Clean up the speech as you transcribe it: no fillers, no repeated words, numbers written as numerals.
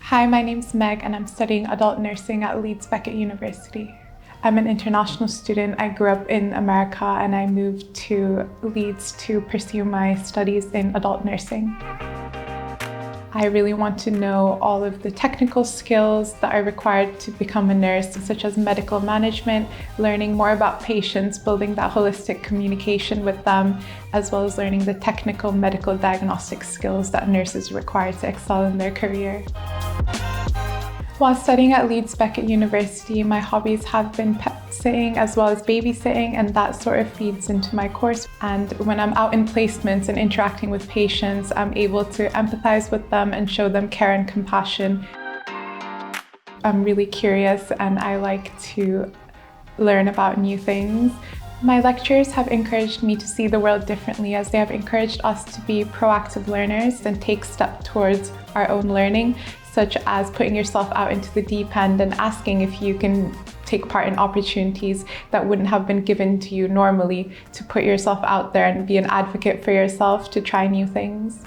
Hi, my name's Meg and I'm studying adult nursing at Leeds Beckett University. I'm an international student. I grew up in America and I moved to Leeds to pursue my studies in adult nursing. I really want to know all of the technical skills that are required to become a nurse, such as medical management, learning more about patients, building that holistic communication with them, as well as learning the technical medical diagnostic skills that nurses require to excel in their career. While studying at Leeds Beckett University, my hobbies have been pet sitting as well as babysitting, and that sort of feeds into my course. And when I'm out in placements and interacting with patients, I'm able to empathize with them and show them care and compassion. I'm really curious and I like to learn about new things. My lecturers have encouraged me to see the world differently, as they have encouraged us to be proactive learners and take steps towards our own learning, such as putting yourself out into the deep end and asking if you can take part in opportunities that wouldn't have been given to you normally, to put yourself out there and be an advocate for yourself to try new things.